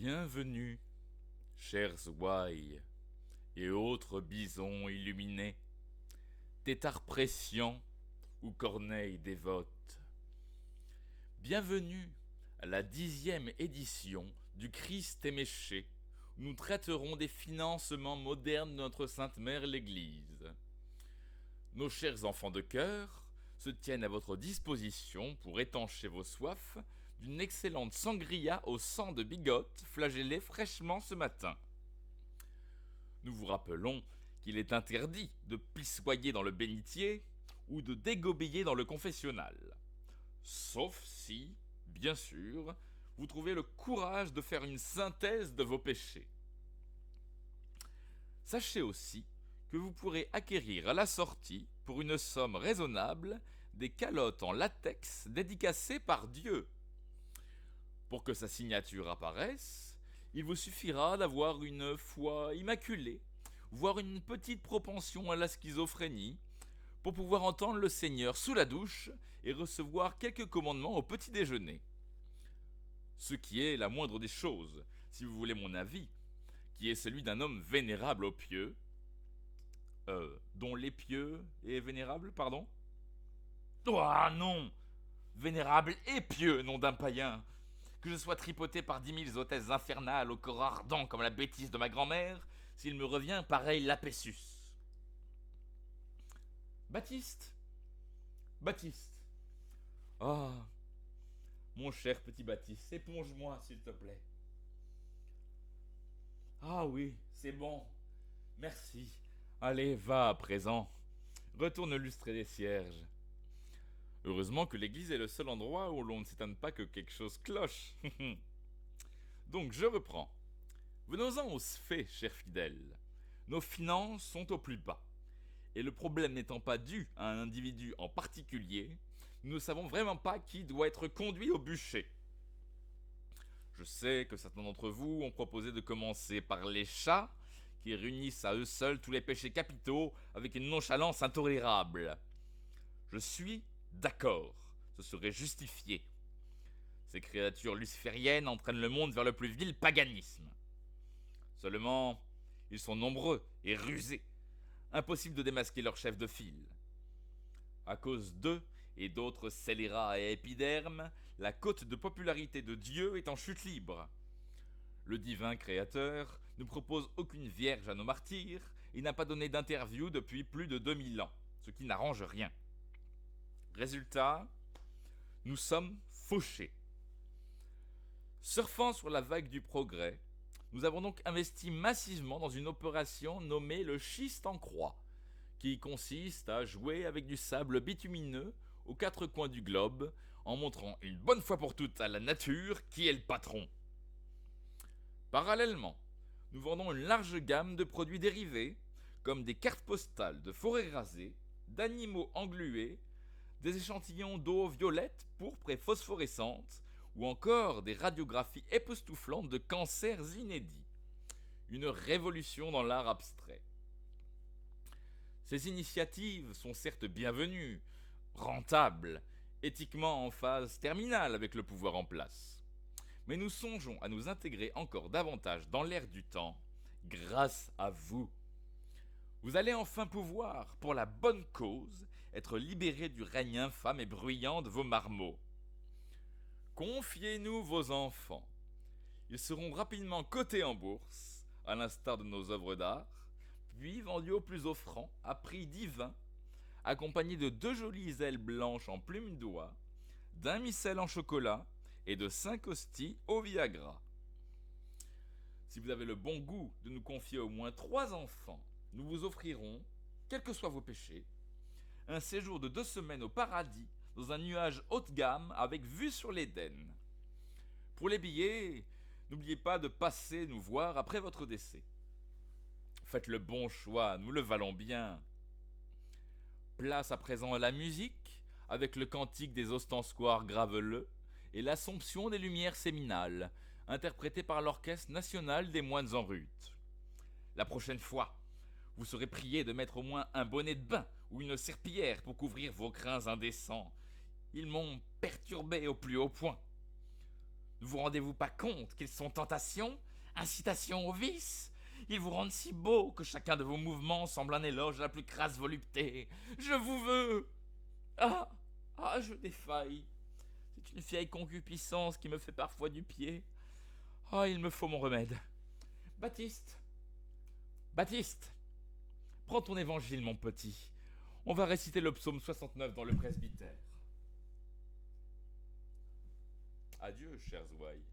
Bienvenue, chers ouailles et autres bisons illuminés, têtards prescients ou corneilles dévotes. Bienvenue à la 10e édition du Christ éméché, où nous traiterons des financements modernes de notre Sainte Mère l'Église. Nos chers enfants de cœur se tiennent à votre disposition pour étancher vos soifs d'une excellente sangria au sang de bigote flagellée fraîchement ce matin. Nous vous rappelons qu'il est interdit de pissoyer dans le bénitier ou de dégobiller dans le confessionnal. Sauf si, bien sûr, vous trouvez le courage de faire une synthèse de vos péchés. Sachez aussi que vous pourrez acquérir à la sortie, pour une somme raisonnable, des calottes en latex dédicacées par Dieu. Pour que sa signature apparaisse, il vous suffira d'avoir une foi immaculée, voire une petite propension à la schizophrénie, pour pouvoir entendre le Seigneur sous la douche et recevoir quelques commandements au petit déjeuner. Ce qui est la moindre des choses, si vous voulez mon avis, qui est celui d'un homme vénérable aux pieux, dont l'épieu est vénérable, pardon? Ah non! Vénérable et pieux, nom d'un païen! Que je sois tripoté par 10 000 hôtesses infernales au corps ardent comme la bêtise de ma grand-mère, s'il me revient pareil l'apessus. Baptiste! Baptiste! Ah, mon cher petit Baptiste, éponge-moi, s'il te plaît. Ah oui, c'est bon. Merci. Allez, va à présent. Retourne lustrer les cierges. Heureusement que l'église est le seul endroit où l'on ne s'étonne pas que quelque chose cloche. Donc, je reprends. Venons-en aux faits, chers fidèles. Nos finances sont au plus bas. Et le problème n'étant pas dû à un individu en particulier, nous ne savons vraiment pas qui doit être conduit au bûcher. Je sais que certains d'entre vous ont proposé de commencer par les chats, qui réunissent à eux seuls tous les péchés capitaux avec une nonchalance intolérable. Je suis d'accord, ce serait justifié. Ces créatures lucifériennes entraînent le monde vers le plus vil paganisme. Seulement, ils sont nombreux et rusés. Impossible de démasquer leur chef de file. À cause d'eux et d'autres scélérats et épidermes, la cote de popularité de Dieu est en chute libre. Le divin créateur ne propose aucune vierge à nos martyrs et n'a pas donné d'interview depuis plus de 2000 ans, ce qui n'arrange rien. Résultat, nous sommes fauchés. Surfant sur la vague du progrès, nous avons donc investi massivement dans une opération nommée le schiste en croix, qui consiste à jouer avec du sable bitumineux aux 4 coins du globe, en montrant une bonne fois pour toutes à la nature qui est le patron. Parallèlement, nous vendons une large gamme de produits dérivés, comme des cartes postales de forêts rasées, d'animaux englués, des échantillons d'eau violette, pourpre et phosphorescente, ou encore des radiographies époustouflantes de cancers inédits. Une révolution dans l'art abstrait. Ces initiatives sont certes bienvenues, rentables, éthiquement en phase terminale avec le pouvoir en place. Mais nous songeons à nous intégrer encore davantage dans l'ère du temps, grâce à vous. Vous allez enfin pouvoir, pour la bonne cause, être libérés du règne infâme et bruyant de vos marmots. Confiez-nous vos enfants. Ils seront rapidement cotés en bourse, à l'instar de nos œuvres d'art, puis vendus au plus offrant, à prix divin, accompagnés de 2 jolies ailes blanches en plumes d'oie, d'un missel en chocolat et de 5 hosties au Viagra. Si vous avez le bon goût de nous confier au moins 3 enfants, nous vous offrirons, quels que soient vos péchés, un séjour de 2 semaines au paradis dans un nuage haut de gamme avec vue sur l'Éden. Pour les billets, n'oubliez pas de passer nous voir après votre décès. Faites le bon choix, nous le valons bien. Place à présent à la musique, avec le cantique des ostensoirs graveleux et l'Assomption des Lumières séminales, interprétée par l'Orchestre national des moines en rute. La prochaine fois, vous serez prié de mettre au moins un bonnet de bain ou une serpillière pour couvrir vos crins indécents. Ils m'ont perturbé au plus haut point. Ne vous rendez-vous pas compte qu'ils sont tentation, incitation au vice? Ils vous rendent si beau que chacun de vos mouvements semble un éloge à la plus crasse volupté. Je vous veux! Ah! Ah, je défaille. C'est une vieille concupiscence qui me fait parfois du pied. Ah, il me faut mon remède. Baptiste! Baptiste! Prends ton évangile, mon petit. On va réciter le psaume 69 dans le presbytère. Adieu, chers ouailles.